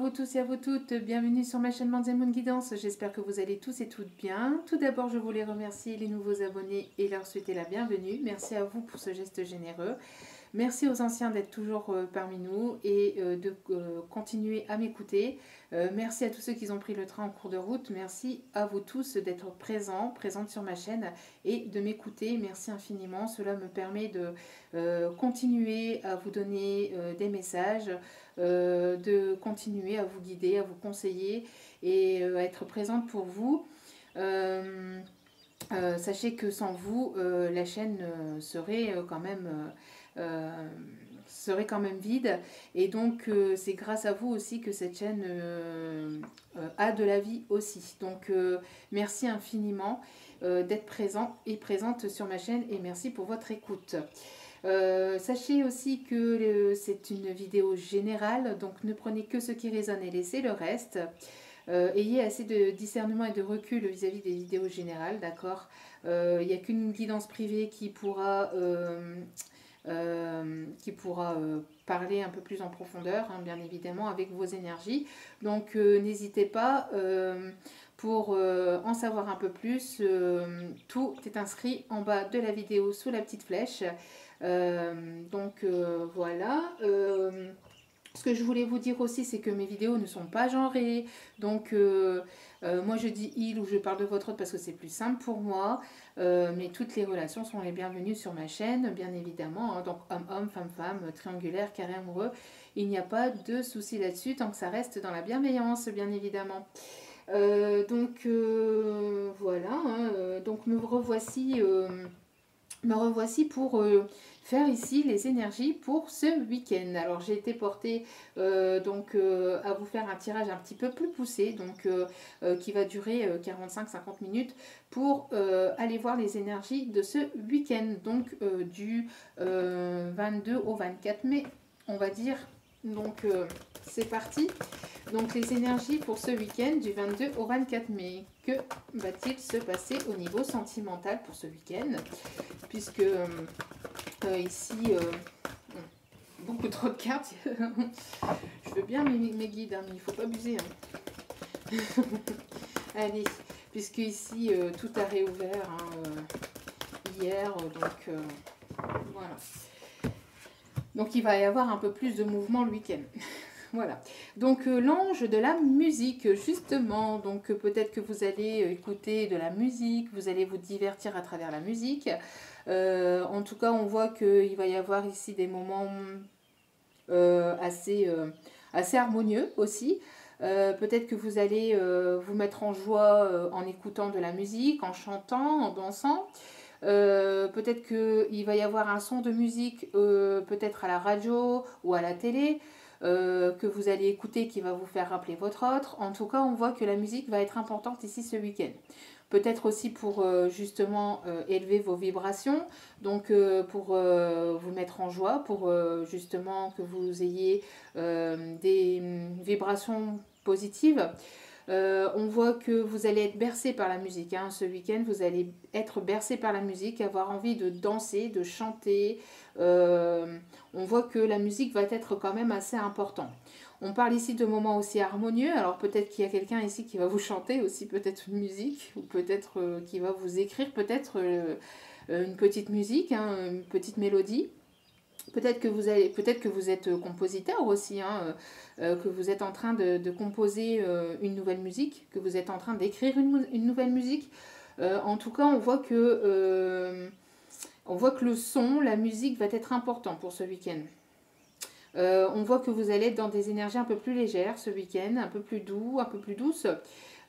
vous tous et à vous toutes, bienvenue sur ma chaîne Manz & Moon Guidance, j'espère que vous allez tous et toutes bien. Tout d'abord je voulais remercier les nouveaux abonnés et leur souhaiter la bienvenue, merci à vous pour ce geste généreux. Merci aux anciens d'être toujours parmi nous et de continuer à m'écouter. Merci à tous ceux qui ont pris le train en cours de route. Merci à vous tous d'être présentes sur ma chaîne et de m'écouter. Merci infiniment. Cela me permet de continuer à vous donner des messages, de continuer à vous guider, à vous conseiller et à être présente pour vous. Sachez que sans vous, la chaîne serait quand même vide, et donc c'est grâce à vous aussi que cette chaîne a de la vie aussi. Donc merci infiniment d'être présent et présente sur ma chaîne et merci pour votre écoute. Sachez aussi que c'est une vidéo générale, donc ne prenez que ce qui résonne et laissez le reste. Ayez assez de discernement et de recul vis-à-vis des vidéos générales, d'accord. Il n'y a qu'une guidance privée qui pourra parler un peu plus en profondeur, hein, bien évidemment, avec vos énergies. Donc n'hésitez pas, pour en savoir un peu plus, tout est inscrit en bas de la vidéo sous la petite flèche. Voilà. Ce que je voulais vous dire aussi, c'est que mes vidéos ne sont pas genrées. Donc, moi je dis il ou je parle de votre autre parce que c'est plus simple pour moi. Mais toutes les relations sont les bienvenues sur ma chaîne, bien évidemment. Hein. Donc, homme-homme, femme-femme, triangulaire, carré amoureux. Il n'y a pas de souci là-dessus tant que ça reste dans la bienveillance, bien évidemment. Voilà. Hein. Donc, me revoici pour faire ici les énergies pour ce week-end. Alors j'ai été portée à vous faire un tirage un petit peu plus poussé, donc qui va durer 45-50 minutes pour aller voir les énergies de ce week-end, donc du 22 au 24 mai, on va dire. Donc c'est parti. Donc les énergies pour ce week-end du 22 au 24 mai. Que va-t-il se passer au niveau sentimental pour ce week-end? Puisque ici, beaucoup trop de cartes. Je veux bien mes guides, hein, mais il ne faut pas abuser. Hein. Allez, puisque ici, tout a réouvert hier. Voilà. Donc il va y avoir un peu plus de mouvement le week-end. Voilà, donc l'ange de la musique, justement, donc peut-être que vous allez écouter de la musique, vous allez vous divertir à travers la musique. En tout cas, on voit qu'il va y avoir ici des moments assez harmonieux aussi. Peut-être que vous allez vous mettre en joie en écoutant de la musique, en chantant, en dansant. Peut-être qu'il va y avoir un son de musique, peut-être à la radio ou à la télé, que vous allez écouter qui va vous faire rappeler votre autre. En tout cas, on voit que la musique va être importante ici ce week-end. Peut-être aussi pour justement élever vos vibrations, donc pour vous mettre en joie, pour justement que vous ayez des vibrations positives. On voit que vous allez être bercé par la musique. Hein. Ce week-end, vous allez être bercé par la musique, avoir envie de danser, de chanter. On voit que la musique va être quand même assez important. On parle ici de moments aussi harmonieux. Alors peut-être qu'il y a quelqu'un ici qui va vous chanter aussi peut-être une musique, ou peut-être qui va vous écrire peut-être une petite musique, hein, une petite mélodie. Peut-être que vous êtes compositeur aussi, hein, que vous êtes en train de composer une nouvelle musique, que vous êtes en train d'écrire une nouvelle musique. En tout cas, on voit que le son, la musique va être important pour ce week-end. On voit que vous allez être dans des énergies un peu plus légères ce week-end, un peu plus doux, un peu plus douces.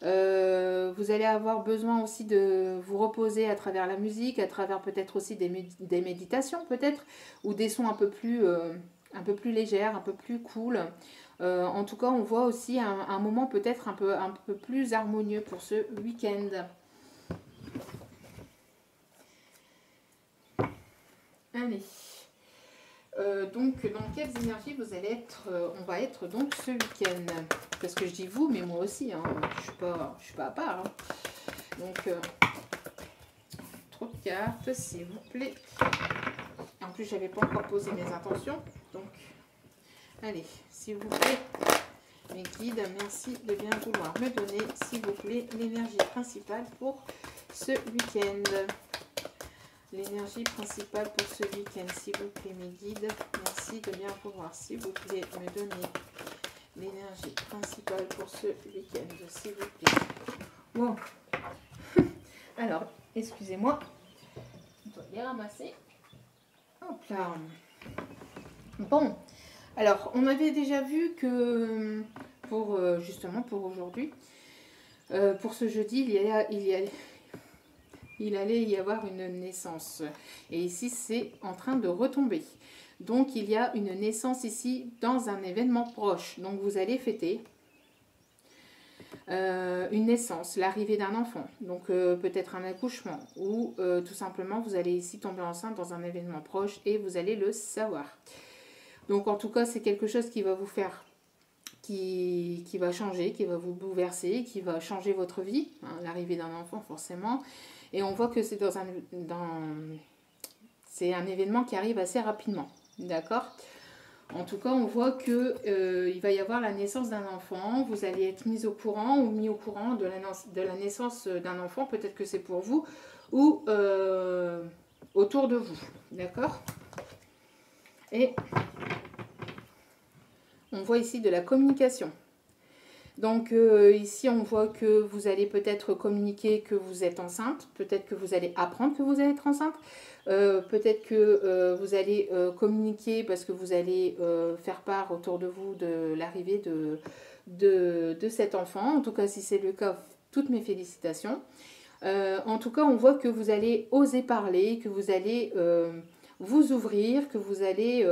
Vous allez avoir besoin aussi de vous reposer à travers la musique, à travers peut-être aussi des méditations peut-être, ou des sons un peu plus légères, un peu plus cool. En tout cas, on voit aussi un moment peut-être un peu plus harmonieux pour ce week-end. Allez. Donc, dans quelles énergies vous allez être, on va être donc ce week-end? Parce que je dis vous, mais moi aussi, hein, je suis pas à part. Hein. Donc, trop de cartes, s'il vous plaît. En plus, j'avais pas encore posé mes intentions. Donc, allez, s'il vous plaît, mes guides, merci de bien vouloir me donner, s'il vous plaît, l'énergie principale pour ce week-end. L'énergie principale pour ce week-end, s'il vous plaît, mes guides. Merci de bien vouloir, s'il vous plaît, me donner l'énergie principale pour ce week-end, s'il vous plaît. Bon. Alors, excusez-moi. On doit les ramasser. Hop là. Bon. Alors, on avait déjà vu que pour justement pour aujourd'hui, pour ce jeudi, il allait y avoir une naissance. Et ici, c'est en train de retomber. Donc, il y a une naissance ici dans un événement proche. Donc, vous allez fêter une naissance, l'arrivée d'un enfant. Donc, peut-être un accouchement. Ou tout simplement, vous allez ici tomber enceinte dans un événement proche et vous allez le savoir. Donc, en tout cas, c'est quelque chose qui va vous faire... Qui va changer, qui va vous bouleverser, qui va changer votre vie. Hein, l'arrivée d'un enfant, forcément. Et on voit que c'est c'est un événement qui arrive assez rapidement. D'accord ? En tout cas, on voit que il va y avoir la naissance d'un enfant. Vous allez être mis au courant ou mis au courant de la naissance d'un enfant. Peut-être que c'est pour vous ou autour de vous. D'accord ? Et on voit ici de la communication. Donc ici, on voit que vous allez peut-être communiquer que vous êtes enceinte. Peut-être que vous allez apprendre que vous allez être enceinte. Peut-être que vous allez communiquer parce que vous allez faire part autour de vous de l'arrivée de cet enfant. En tout cas, si c'est le cas, toutes mes félicitations. En tout cas, on voit que vous allez oser parler, que vous allez vous ouvrir, que vous allez...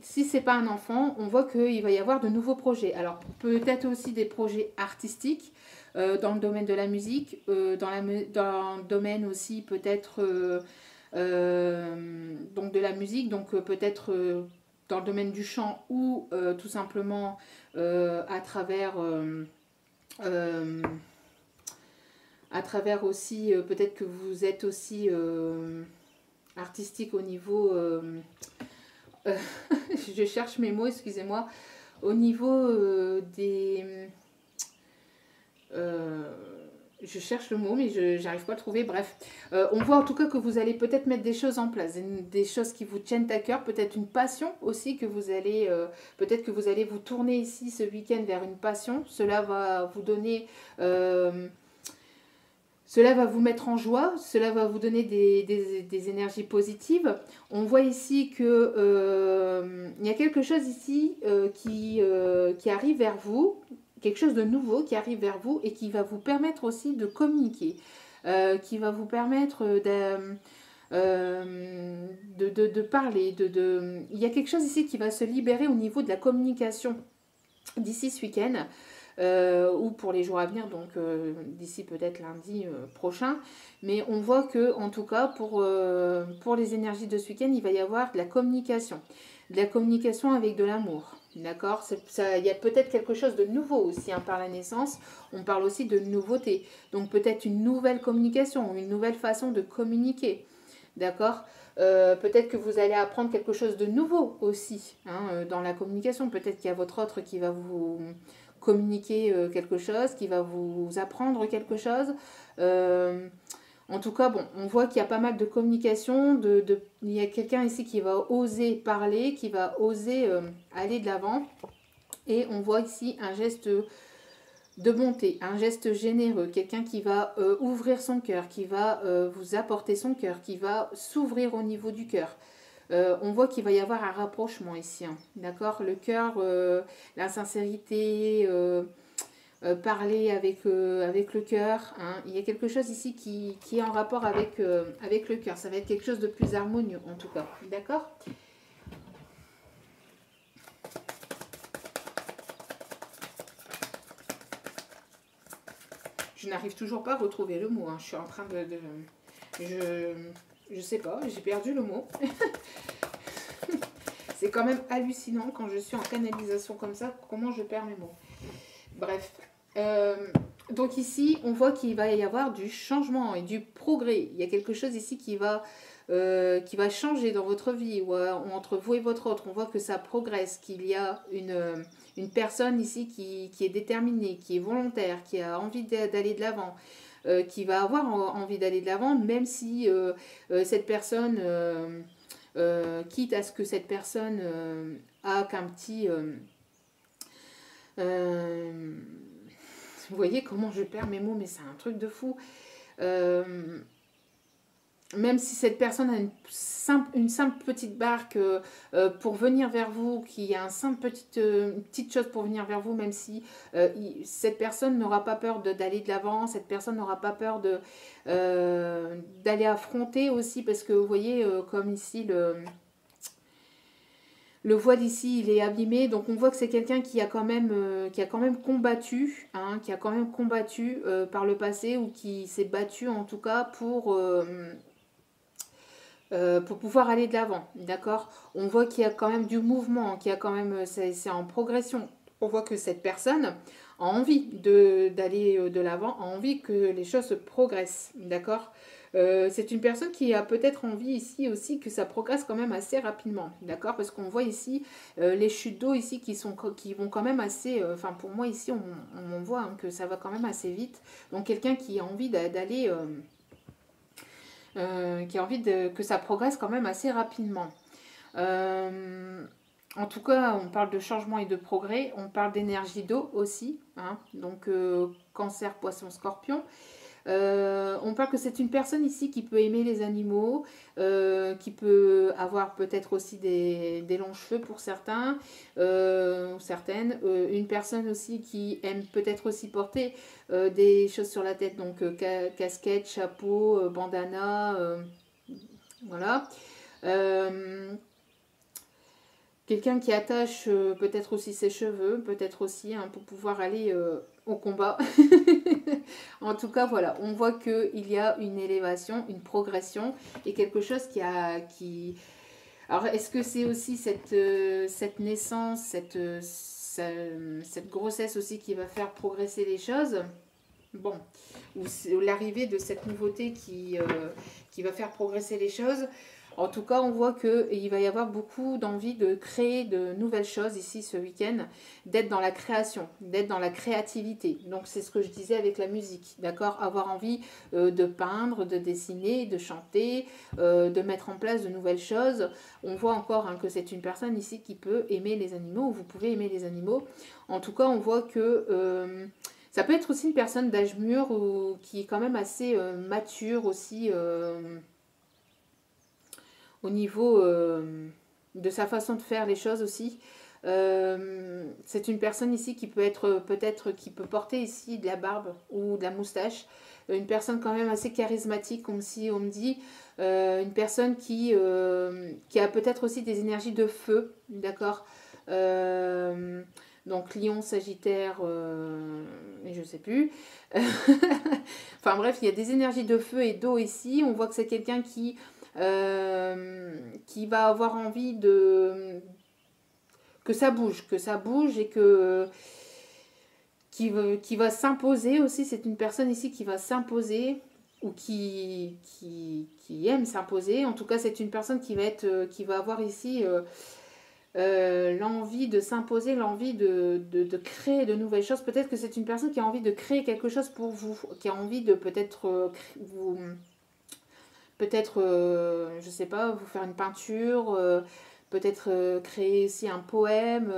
si c'est pas un enfant, on voit qu'il va y avoir de nouveaux projets. Alors peut-être aussi des projets artistiques dans le domaine de la musique, dans le domaine aussi peut-être donc de la musique, donc peut-être dans le domaine du chant ou tout simplement à travers aussi peut-être que vous êtes aussi artistique au niveau je cherche mes mots, excusez-moi, au niveau des... je cherche le mot, mais je n'arrive pas à le trouver. Bref, on voit en tout cas que vous allez peut-être mettre des choses en place, des choses qui vous tiennent à cœur, peut-être une passion aussi que vous allez... peut-être que vous allez vous tourner ici ce week-end vers une passion. Cela va vous donner... cela va vous mettre en joie, cela va vous donner des énergies positives. On voit ici que il y a quelque chose ici qui arrive vers vous, quelque chose de nouveau qui arrive vers vous et qui va vous permettre aussi de communiquer, qui va vous permettre de parler. Il y a quelque chose ici qui va se libérer au niveau de la communication d'ici ce week-end. Ou pour les jours à venir, donc d'ici peut-être lundi prochain. Mais on voit que, en tout cas, pour les énergies de ce week-end, il va y avoir de la communication. De la communication avec de l'amour. D'accord ? Il y a peut-être quelque chose de nouveau aussi hein, par la naissance. On parle aussi de nouveauté. Donc peut-être une nouvelle communication, une nouvelle façon de communiquer. D'accord ? Peut-être que vous allez apprendre quelque chose de nouveau aussi hein, dans la communication. Peut-être qu'il y a votre autre qui va vous communiquer quelque chose, qui va vous apprendre quelque chose. En tout cas, bon, on voit qu'il y a pas mal de communication. Il y a quelqu'un ici qui va oser parler, qui va oser aller de l'avant. Et on voit ici un geste de bonté, un geste généreux. Quelqu'un qui va ouvrir son cœur, qui va vous apporter son cœur, qui va s'ouvrir au niveau du cœur. On voit qu'il va y avoir un rapprochement ici, hein, d'accord ? Le cœur, la sincérité, parler avec le cœur. Hein. Il y a quelque chose ici qui est en rapport avec le cœur. Ça va être quelque chose de plus harmonieux, en tout cas. D'accord ? Je n'arrive toujours pas à retrouver le mot. Hein. Je suis en train je sais pas, j'ai perdu le mot. C'est quand même hallucinant quand je suis en canalisation comme ça, comment je perds mes mots. Bref. Donc ici, on voit qu'il va y avoir du changement et du progrès. Il y a quelque chose ici qui va qui va changer dans votre vie, ou entre vous et votre autre. On voit que ça progresse, qu'il y a une personne ici qui est déterminée, qui est volontaire, qui a envie d'aller de l'avant, qui va avoir envie d'aller de l'avant, même si cette personne, quitte à ce que cette personne a qu'un petit... vous voyez comment je perds mes mots, mais c'est un truc de fou. Même si cette personne a une simple petite barque pour venir vers vous, qui a une petite chose pour venir vers vous, même si cette personne n'aura pas peur d'aller de l'avant, cette personne n'aura pas peur d'aller affronter aussi, parce que vous voyez, comme ici, le voile ici, il est abîmé, donc on voit que c'est quelqu'un qui a quand même combattu, qui a quand même combattu par le passé, ou qui s'est battu en tout cas pour pouvoir aller de l'avant, d'accord. On voit qu'il y a quand même du mouvement, qu'il y a quand même, c'est en progression. On voit que cette personne a envie d'aller de l'avant, a envie que les choses progressent, d'accord. C'est une personne qui a peut-être envie ici aussi que ça progresse quand même assez rapidement, d'accord, parce qu'on voit ici les chutes d'eau ici qui vont quand même assez, enfin pour moi ici on voit que ça va quand même assez vite, donc quelqu'un qui a envie d'aller... qui a envie que ça progresse quand même assez rapidement. En tout cas, on parle de changement et de progrès, on parle d'énergie d'eau aussi, donc Cancer, Poisson, Scorpion. On parle que c'est une personne ici qui peut aimer les animaux, qui peut avoir peut-être aussi des longs cheveux pour certains, certaines. Une personne aussi qui aime peut-être aussi porter des choses sur la tête, donc casquette, chapeau, bandana, voilà. Quelqu'un qui attache peut-être aussi ses cheveux, peut-être aussi pour pouvoir aller au combat. En tout cas, voilà, on voit qu'il y a une élévation, une progression et quelque chose qui... Alors, est-ce que c'est aussi cette naissance, cette grossesse aussi qui va faire progresser les choses? Bon, ou l'arrivée de cette nouveauté qui va faire progresser les choses. En tout cas, on voit qu'il va y avoir beaucoup d'envie de créer de nouvelles choses ici ce week-end, d'être dans la création, d'être dans la créativité. Donc, c'est ce que je disais avec la musique, d'accord? Avoir envie de peindre, de dessiner, de chanter, de mettre en place de nouvelles choses. On voit encore que c'est une personne ici qui peut aimer les animaux, ou vous pouvez aimer les animaux. En tout cas, on voit que... ça peut être aussi une personne d'âge mûr ou qui est quand même assez mature aussi au niveau de sa façon de faire les choses aussi. C'est une personne ici qui peut être peut-être qui peut porter ici de la barbe ou de la moustache. Une personne quand même assez charismatique, comme si on me dit. Une personne qui a peut-être aussi des énergies de feu, d'accord. Donc Lion, Sagittaire, et je sais plus. Enfin bref, il y a des énergies de feu et d'eau ici. On voit que c'est quelqu'un qui va avoir envie que ça bouge et qui va s'imposer aussi. C'est une personne ici qui va s'imposer ou qui aime s'imposer. En tout cas, c'est une personne qui va avoir ici l'envie de s'imposer, l'envie de créer de nouvelles choses. Peut-être que c'est une personne qui a envie de créer quelque chose pour vous, qui a envie de peut-être je sais pas, vous faire une peinture, peut-être créer aussi un poème,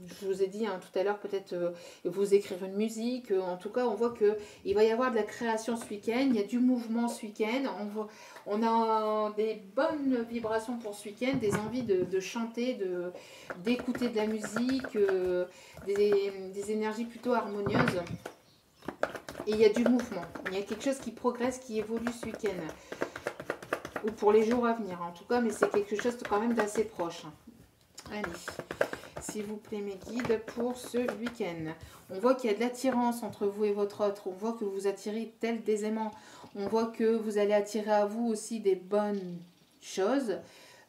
je vous ai dit tout à l'heure, peut-être vous écrire une musique. En tout cas, on voit qu'il va y avoir de la création ce week-end, il y a du mouvement ce week-end, on a des bonnes vibrations pour ce week-end, des envies de chanter, d'écouter de la musique, des énergies plutôt harmonieuses. Et il y a du mouvement, il y a quelque chose qui progresse, qui évolue ce week-end. Ou pour les jours à venir en tout cas, mais c'est quelque chose quand même d'assez proche. Allez, s'il vous plaît mes guides pour ce week-end. On voit qu'il y a de l'attirance entre vous et votre autre, on voit que vous attirez tel des aimants, on voit que vous allez attirer à vous aussi des bonnes choses.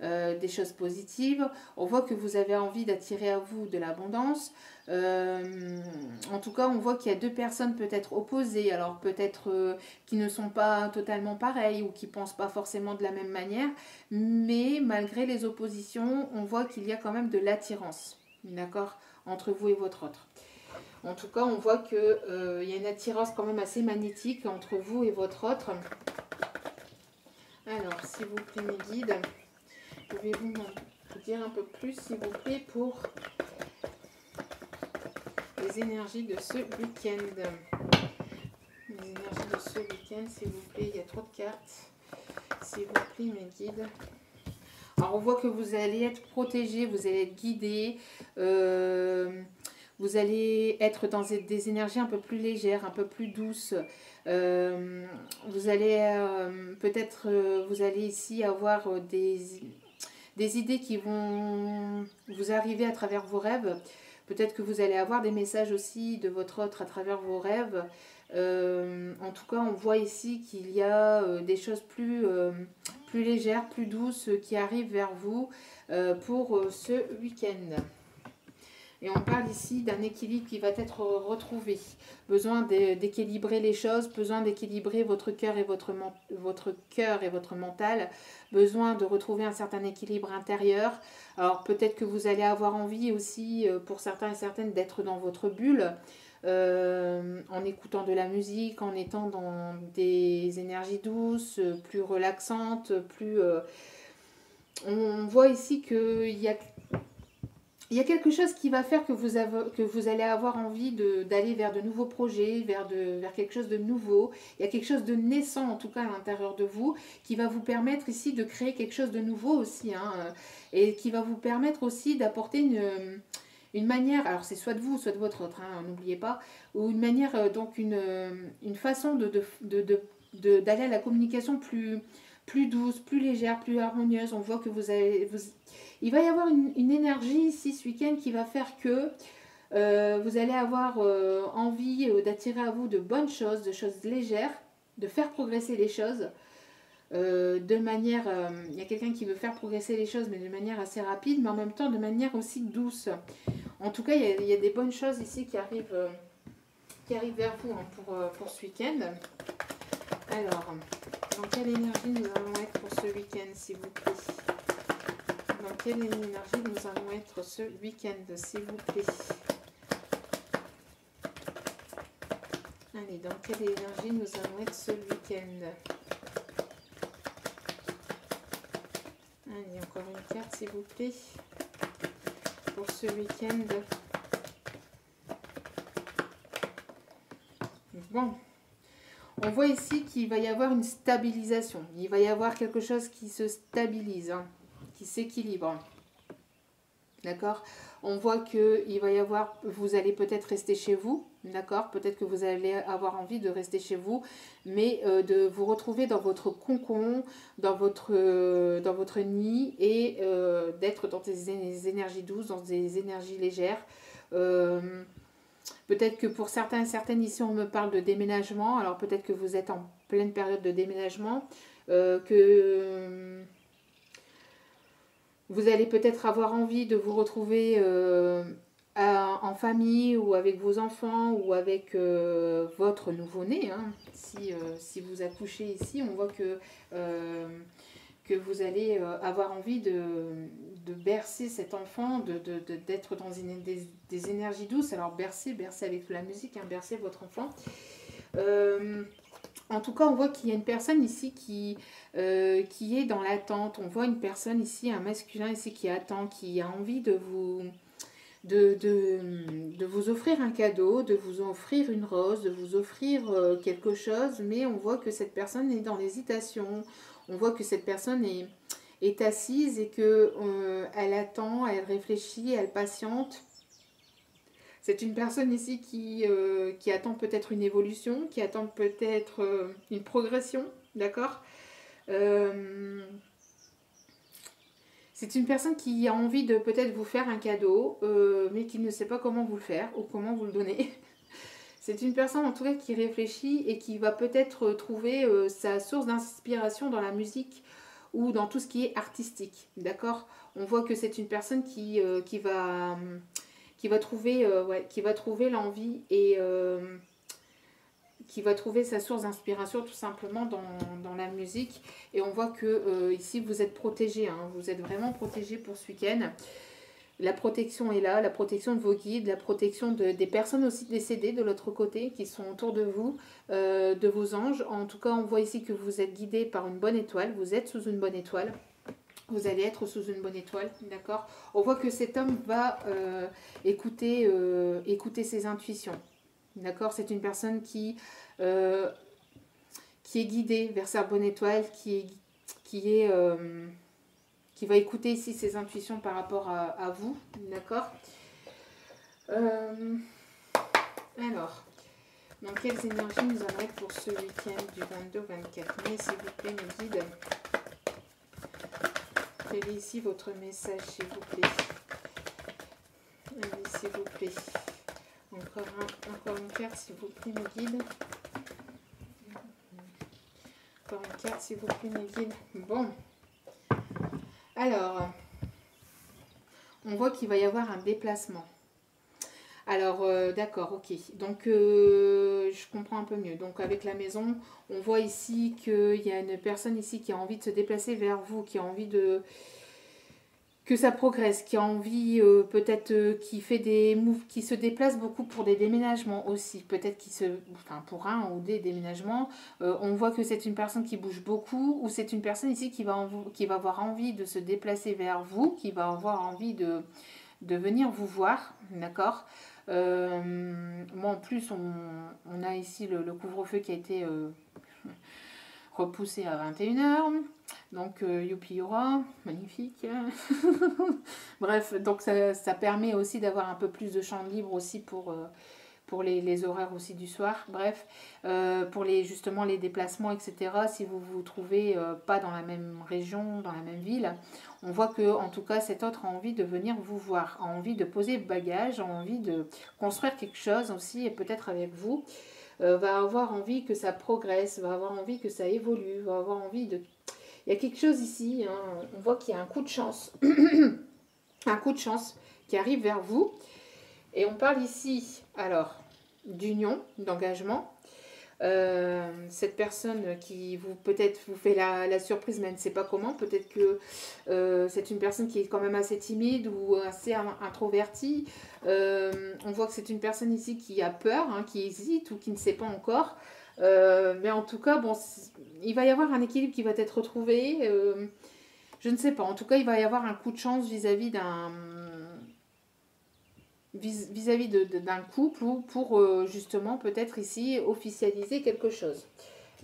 des choses positives. On voit que vous avez envie d'attirer à vous de l'abondance. En tout cas, on voit qu'il y a deux personnes peut-être opposées, alors peut-être qui ne sont pas totalement pareilles ou qui ne pensent pas forcément de la même manière, mais malgré les oppositions, on voit qu'il y a quand même de l'attirance, d'accord, entre vous et votre autre. En tout cas, on voit qu'il y a une attirance quand même assez magnétique entre vous et votre autre. Alors, s'il vous plaît, mes guides, pouvez-vous m'en dire un peu plus, s'il vous plaît, pour les énergies de ce week-end? Les énergies de ce week-end, s'il vous plaît, il y a trop de cartes. S'il vous plaît, mes guides. Alors, on voit que vous allez être protégé, vous allez être guidé. Vous allez être dans des énergies un peu plus légères, un peu plus douces. Vous allez peut-être, vous allez ici avoir des idées qui vont vous arriver à travers vos rêves. Peut-être que vous allez avoir des messages aussi de votre autre à travers vos rêves. En tout cas, on voit ici qu'il y a des choses plus légères, plus douces qui arrivent vers vous pour ce week-end. Et on parle ici d'un équilibre qui va être retrouvé. Besoin d'équilibrer les choses, besoin d'équilibrer votre cœur et votre mental, besoin de retrouver un certain équilibre intérieur. Alors peut-être que vous allez avoir envie aussi, pour certains et certaines, d'être dans votre bulle, en écoutant de la musique, en étant dans des énergies douces, plus relaxantes, plus... on voit ici qu'il y a... Il y a quelque chose qui va faire que vous allez avoir envie d'aller vers de nouveaux projets, vers quelque chose de nouveau. Il y a quelque chose de naissant, en tout cas à l'intérieur de vous, qui va vous permettre ici de créer quelque chose de nouveau aussi. Et qui va vous permettre aussi d'apporter une manière, alors c'est soit de vous, soit de votre autre, n'oubliez pas, ou une manière, donc une façon d'aller à la communication plus douce, plus légère, plus harmonieuse. On voit que il va y avoir une énergie ici ce week-end qui va faire que vous allez avoir envie d'attirer à vous de bonnes choses, de choses légères, de faire progresser les choses de manière... il y a quelqu'un qui veut faire progresser les choses, mais de manière assez rapide, mais en même temps de manière aussi douce. En tout cas, il y a des bonnes choses ici qui arrivent vers vous pour ce week-end. Alors, dans quelle énergie nous allons être pour ce week-end, s'il vous plaît? Dans quelle énergie nous allons être ce week-end, s'il vous plaît? Allez, dans quelle énergie nous allons être ce week-end? Allez, encore une carte, s'il vous plaît, pour ce week-end. Bon. On voit ici qu'il va y avoir une stabilisation. Il va y avoir quelque chose qui se stabilise, qui s'équilibre. D'accord? On voit qu'il va y avoir... Vous allez peut-être rester chez vous. D'accord? Peut-être que vous allez avoir envie de rester chez vous. Mais de vous retrouver dans votre cocon, dans votre nid. Et d'être dans des énergies douces, dans des énergies légères. Peut-être que pour certains et certaines ici on me parle de déménagement, alors peut-être que vous êtes en pleine période de déménagement, que vous allez peut-être avoir envie de vous retrouver en famille ou avec vos enfants ou avec votre nouveau-né. Si vous accouchez ici, on voit que vous allez avoir envie de bercer cet enfant, d'être dans des énergies douces. Alors bercer avec la musique, bercer votre enfant. En tout cas, on voit qu'il y a une personne ici qui est dans l'attente. On voit une personne ici, un masculin ici qui attend, qui a envie de vous offrir un cadeau, de vous offrir une rose, de vous offrir quelque chose. Mais on voit que cette personne est dans l'hésitation. On voit que cette personne est assise et qu'elle attend, elle réfléchit, elle patiente. C'est une personne ici qui attend peut-être une évolution, qui attend peut-être une progression, d'accord? C'est une personne qui a envie de peut-être vous faire un cadeau, mais qui ne sait pas comment vous le faire ou comment vous le donner. C'est une personne en tout cas qui réfléchit et qui va peut-être trouver sa source d'inspiration dans la musique ou dans tout ce qui est artistique, d'accord? On voit que c'est une personne qui va trouver, qui va trouver l'envie et qui va trouver sa source d'inspiration tout simplement dans la musique. Et on voit que ici, vous êtes protégé, hein, vous êtes vraiment protégé pour ce week-end. La protection est là, la protection de vos guides, la protection des personnes aussi décédées de l'autre côté qui sont autour de vous, de vos anges. En tout cas, on voit ici que vous êtes guidé par une bonne étoile, vous êtes sous une bonne étoile. Vous allez être sous une bonne étoile, d'accord? On voit que cet homme va écouter ses intuitions, d'accord? C'est une personne qui est guidée vers sa bonne étoile, qui va écouter ici ses intuitions par rapport à vous, d'accord? Alors, dans quelles énergies nous aimerons pour ce week-end du 22 au 24 mai, s'il vous plaît, mes guides? Quel est ici votre message, s'il vous plaît? Allez, s'il vous plaît. Encore une carte, s'il vous plaît, mes guides. Encore une carte, s'il vous plaît, mes guides. Bon. Alors, on voit qu'il va y avoir un déplacement. Alors, d'accord, ok. Donc, je comprends un peu mieux. Donc, avec la maison, on voit ici qu'il y a une personne ici qui a envie de se déplacer vers vous, qui a envie que ça progresse, qui a envie peut-être qui fait des moves, qui se déplace beaucoup pour des déménagements aussi, peut-être pour un ou des déménagements. On voit que c'est une personne qui bouge beaucoup, ou c'est une personne ici qui va avoir envie de se déplacer vers vous, qui va avoir envie de venir vous voir, d'accord? Moi en plus on a ici le couvre-feu qui a été repoussé à 21h. Donc, youpi Yora, magnifique. Bref, donc ça permet aussi d'avoir un peu plus de champ libre aussi pour les horaires aussi du soir. Bref, pour justement les déplacements, etc. Si vous vous trouvez pas dans la même région, dans la même ville, on voit que en tout cas cet autre a envie de venir vous voir, a envie de poser le bagage, a envie de construire quelque chose aussi et peut-être avec vous. Va avoir envie que ça progresse, va avoir envie que ça évolue, va avoir envie de... Il y a quelque chose ici, hein, on voit qu'il y a un coup de chance, un coup de chance qui arrive vers vous. Et on parle ici, alors, d'union, d'engagement. Cette personne qui peut-être vous fait la surprise, mais elle ne sait pas comment. Peut-être que c'est une personne qui est quand même assez timide ou assez introvertie. On voit que c'est une personne ici qui a peur, hein, qui hésite ou qui ne sait pas encore. Mais en tout cas, bon, il va y avoir un équilibre qui va être retrouvé. Je ne sais pas. En tout cas, il va y avoir un coup de chance vis-à-vis d'un couple ou pour justement peut-être ici officialiser quelque chose.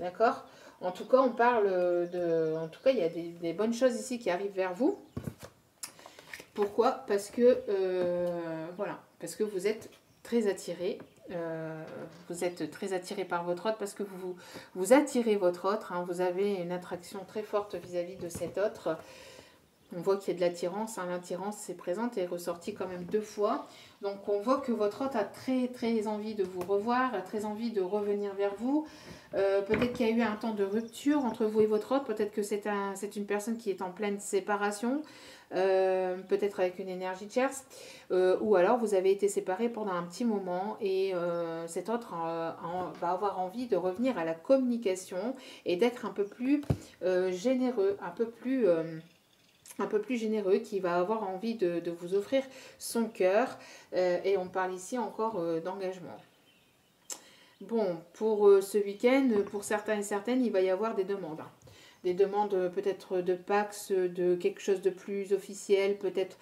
D'accord? En tout cas, on parle en tout cas, il y a des bonnes choses ici qui arrivent vers vous. Pourquoi? Parce que voilà, parce que vous êtes très attiré. Vous êtes très attiré par votre autre parce que vous attirez votre autre. Hein, vous avez une attraction très forte vis-à-vis de cet autre. On voit qu'il y a de l'attirance, hein, l'attirance c'est présente et est ressortie quand même 2 fois. Donc on voit que votre hôte a très très envie de vous revoir, a très envie de revenir vers vous. Peut-être qu'il y a eu un temps de rupture entre vous et votre hôte, peut-être que c'est une personne qui est en pleine séparation, peut-être avec une énergie tierce, ou alors vous avez été séparés pendant un petit moment et cet autre va avoir envie de revenir à la communication et d'être un peu plus généreux, un peu plus généreux, qui va avoir envie de vous offrir son cœur. Et on parle ici encore d'engagement. Bon, pour ce week-end, pour certains et certaines, il va y avoir des demandes. Des demandes peut-être de Pax, de quelque chose de plus officiel, peut-être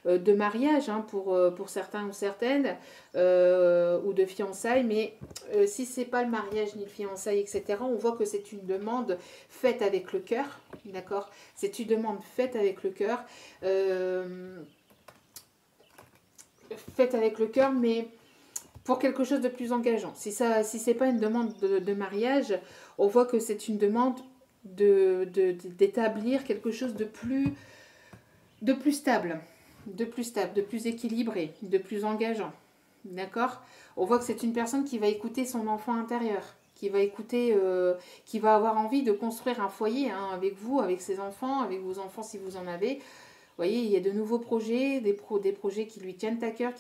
de mariage hein, pour certains ou certaines, ou de fiançailles. Mais si ce n'est pas le mariage ni le fiançailles, etc., on voit que c'est une demande faite avec le cœur. D'accord? C'est une demande faite avec le cœur. Faite avec le cœur, mais pour quelque chose de plus engageant. Si ce n'est pas une demande de mariage, on voit que c'est une demande d'établir quelque chose de plus stable, de plus équilibré, de plus engageant. D'accord? On voit que c'est une personne qui va écouter son enfant intérieur. qui va écouter, qui va avoir envie de construire un foyer hein, avec vous, avec ses enfants, avec vos enfants si vous en avez. Vous voyez, il y a de nouveaux projets, des projets qui lui tiennent à cœur,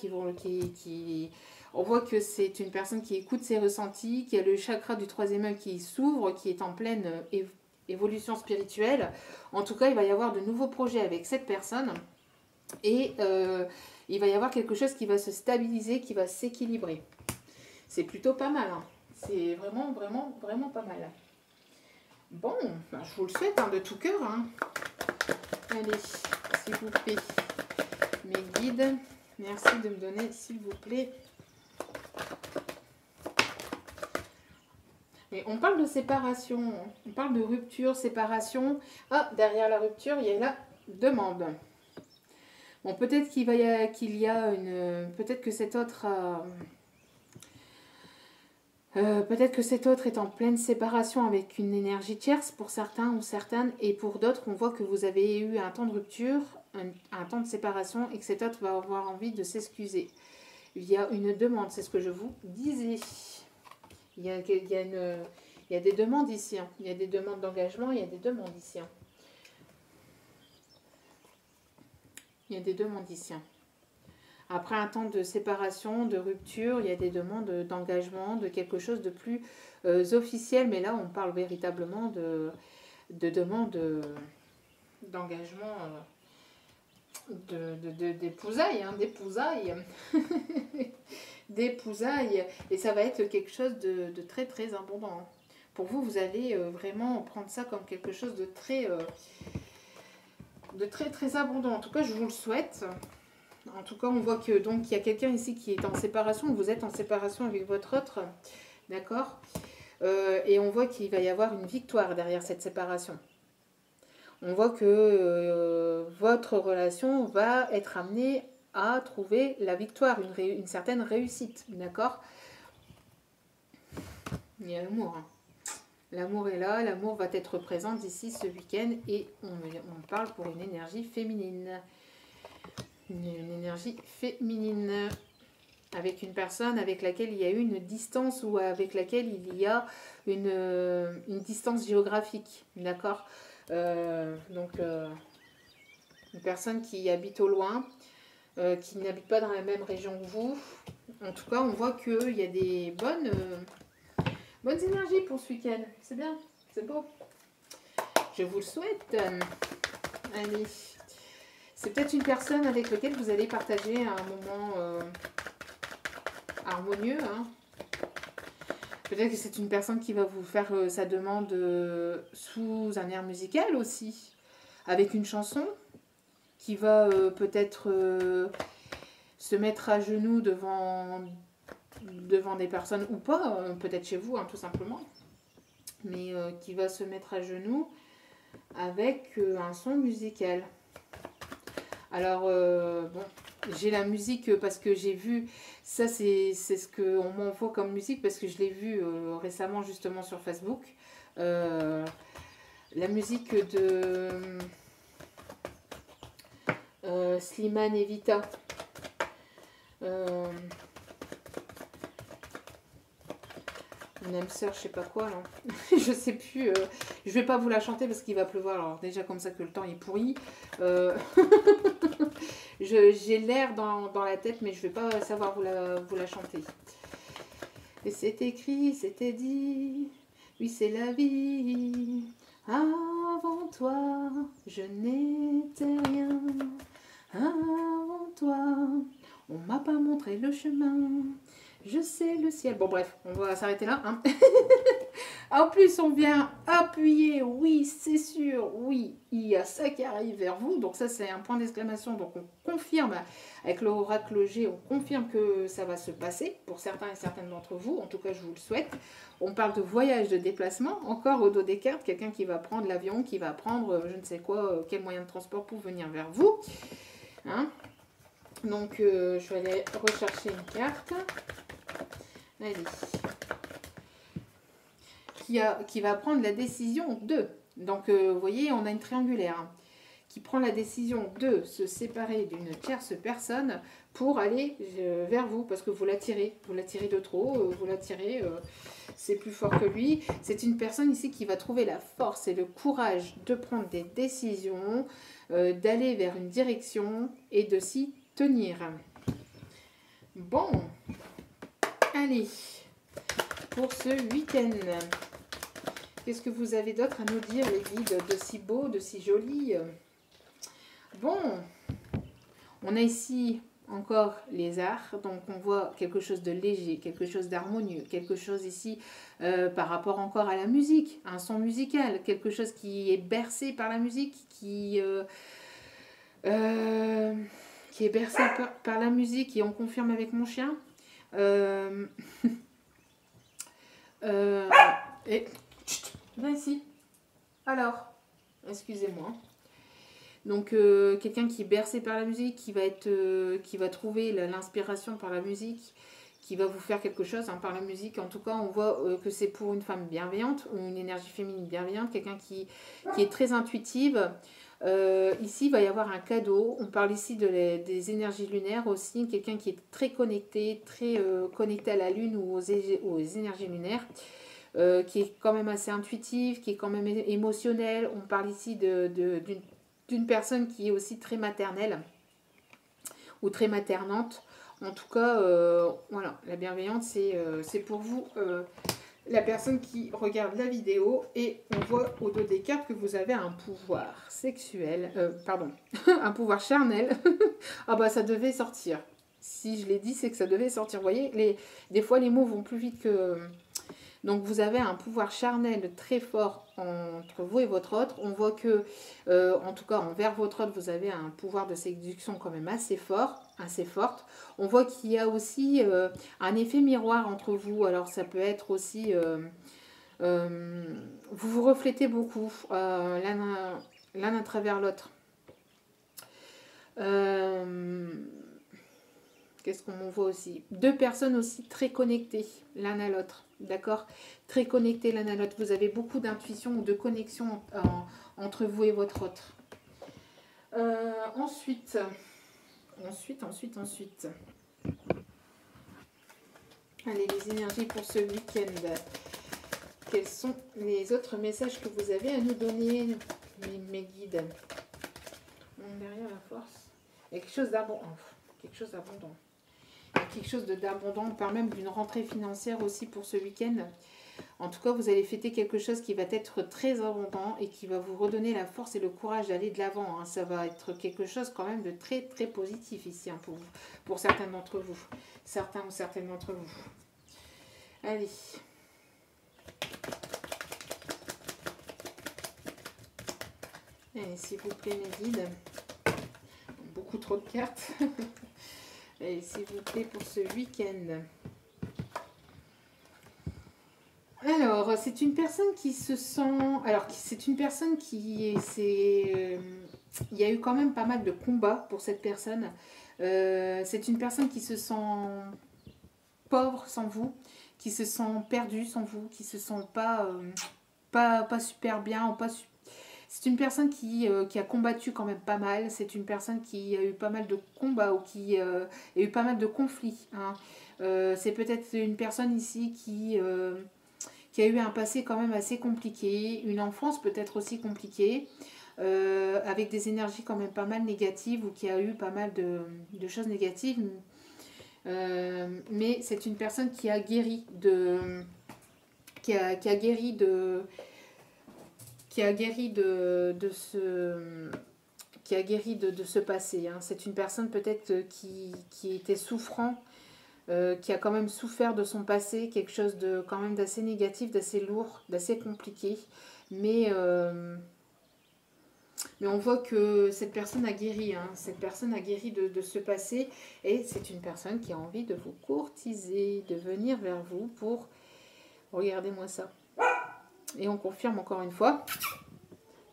on voit que c'est une personne qui écoute ses ressentis, qui a le chakra du troisième œil qui s'ouvre, qui est en pleine évolution spirituelle. En tout cas, il va y avoir de nouveaux projets avec cette personne et il va y avoir quelque chose qui va se stabiliser, qui va s'équilibrer. C'est plutôt pas mal. Hein. C'est vraiment, vraiment, vraiment pas mal. Bon, ben, je vous le souhaite hein, de tout cœur. Hein. Allez, s'il vous plaît, mes guides, merci de me donner, s'il vous plaît. Mais on parle de séparation, on parle de rupture, séparation. Ah, derrière la rupture, il y a la demande. Bon, peut-être qu'il y a une... Peut-être que cet autre a... peut-être que cet autre est en pleine séparation avec une énergie tierce pour certains ou certaines, et pour d'autres, on voit que vous avez eu un temps de rupture, un temps de séparation, et que cet autre va avoir envie de s'excuser. Il y a une demande, c'est ce que je vous disais. Il y a des demandes ici. Hein. Il y a des demandes d'engagement, il y a des demandes ici. Hein. Il y a des demandes ici. Hein. Après un temps de séparation, de rupture, il y a des demandes d'engagement, de quelque chose de plus officiel. Mais là, on parle véritablement de demandes d'engagement, d'épousailles, hein, d'épousailles. D'épousailles. Et ça va être quelque chose de très, très abondant. Pour vous, vous allez vraiment prendre ça comme quelque chose de très, très abondant. En tout cas, je vous le souhaite. En tout cas, on voit que donc il y a quelqu'un ici qui est en séparation. Vous êtes en séparation avec votre autre, d'accord. Et on voit qu'il va y avoir une victoire derrière cette séparation. On voit que votre relation va être amenée à trouver la victoire, une certaine réussite, d'accord. Il y a l'amour. Hein. L'amour est là, l'amour va être présent d'ici ce week-end et on parle pour une énergie féminine. Une énergie féminine avec une personne avec laquelle il y a eu une distance ou avec laquelle il y a une distance géographique, d'accord. Donc une personne qui habite au loin, qui n'habite pas dans la même région que vous. En tout cas, on voit qu'il y a des bonnes énergies pour ce week-end. C'est bien, c'est beau. Je vous le souhaite. Allez. C'est peut-être une personne avec laquelle vous allez partager un moment harmonieux. Hein. Peut-être que c'est une personne qui va vous faire sa demande sous un air musical aussi, avec une chanson, qui va peut-être se mettre à genoux devant des personnes ou pas, peut-être chez vous, hein, tout simplement, mais qui va se mettre à genoux avec un son musical. Alors, bon, j'ai la musique parce que j'ai vu, ça c'est ce qu'on m'envoie comme musique parce que je l'ai vu récemment justement sur Facebook. La musique de Slimane et Vita. Une âme sœur, je sais pas quoi, là. Je sais plus. Je vais pas vous la chanter parce qu'il va pleuvoir. Alors déjà comme ça que le temps est pourri. J'ai l'air dans la tête, mais je vais pas savoir vous la chanter. Et c'est écrit, c'était dit. Oui, c'est la vie. Avant toi, je n'étais rien. Avant toi, on m'a pas montré le chemin. Je sais le ciel. Bon bref, on va s'arrêter là. Hein. En plus, on vient appuyer. Oui, c'est sûr. Oui, il y a ça qui arrive vers vous. Donc ça, c'est un point d'exclamation. Donc on confirme, avec l'oracle G, on confirme que ça va se passer pour certains et certaines d'entre vous. En tout cas, je vous le souhaite. On parle de voyage, de déplacement. Encore au dos des cartes, quelqu'un qui va prendre l'avion, qui va prendre je ne sais quoi, quel moyen de transport pour venir vers vous. Hein. Donc, je vais aller rechercher une carte. Allez. Qui va prendre la décision de. Donc, vous voyez, on a une triangulaire. Hein, qui prend la décision de se séparer d'une tierce personne pour aller vers vous, parce que vous l'attirez de trop, vous l'attirez, c'est plus fort que lui. C'est une personne ici qui va trouver la force et le courage de prendre des décisions, d'aller vers une direction et de s'y tenir. Bon, allez, pour ce week-end, qu'est-ce que vous avez d'autre à nous dire, les guides, de si beau, de si joli? Bon, on a ici encore les arts, donc on voit quelque chose de léger, quelque chose d'harmonieux, quelque chose ici par rapport encore à la musique, un son musical, quelque chose qui est bercé par la musique, qui est bercé par la musique, et on confirme avec mon chien. Et viens ici. Alors, excusez-moi. Donc quelqu'un qui est bercé par la musique, qui va trouver l'inspiration par la musique, qui va vous faire quelque chose par la musique. En tout cas, on voit que c'est pour une femme bienveillante ou une énergie féminine bienveillante, quelqu'un qui est très intuitive. Ici, il va y avoir un cadeau. On parle ici des énergies lunaires aussi. Quelqu'un qui est très connecté à la lune ou aux énergies lunaires. Qui est quand même assez intuitif, qui est quand même émotionnel. On parle ici d'une personne qui est aussi très maternelle ou très maternante. En tout cas, voilà, la bienveillance, c'est pour vous, la personne qui regarde la vidéo, et on voit au dos des cartes que vous avez un pouvoir sexuel, pardon, un pouvoir charnel. Ah bah ça devait sortir. Si je l'ai dit, c'est que ça devait sortir. Vous voyez, des fois les mots vont plus vite que... Donc vous avez un pouvoir charnel très fort entre vous et votre autre. On voit que, en tout cas envers votre autre, vous avez un pouvoir de séduction quand même assez fort, assez forte. On voit qu'il y a aussi un effet miroir entre vous. Alors ça peut être aussi... vous vous reflétez beaucoup l'un à travers l'autre. Qu'est-ce qu'on voit aussi? Deux personnes aussi très connectées l'un à l'autre. D'accord? Très connectés l'un à l'autre. Vous avez beaucoup d'intuition ou de connexion entre vous et votre autre. Ensuite. Allez, les énergies pour ce week-end. Quels sont les autres messages que vous avez à nous donner, mes guides? Derrière la force. Il y a quelque chose d'abondant. Quelque chose d'abondant. Quelque chose d'abondant. On parle même d'une rentrée financière aussi pour ce week-end. En tout cas, vous allez fêter quelque chose qui va être très abondant et qui va vous redonner la force et le courage d'aller de l'avant. Ça va être quelque chose quand même de très très positif ici pour certains d'entre vous. Certains ou certaines d'entre vous. Allez. Allez, s'il vous plaît, mes guides. Beaucoup trop de cartes. Allez, s'il vous plaît, pour ce week-end. Alors, c'est une personne qui se sent... Alors, c'est une personne qui... il y a eu quand même pas mal de combats pour cette personne. C'est une personne qui se sent pauvre sans vous, qui se sent perdue sans vous, qui se sent pas super bien, C'est une personne qui a combattu quand même pas mal. C'est une personne qui a eu pas mal de combats ou qui a eu pas mal de conflits. C'est peut-être une personne ici qui a eu un passé quand même assez compliqué, une enfance peut-être aussi compliquée, avec des énergies quand même pas mal négatives, ou qui a eu pas mal de choses négatives. Mais c'est une personne qui a guéri de ce passé. C'est une personne peut-être qui était souffrant, qui a quand même souffert de son passé, quelque chose de quand même d'assez négatif, d'assez lourd, d'assez compliqué. Mais on voit que cette personne a guéri, cette personne a guéri de ce passé, et c'est une personne qui a envie de vous courtiser, de venir vers vous pour... Regardez-moi ça. Et on confirme encore une fois.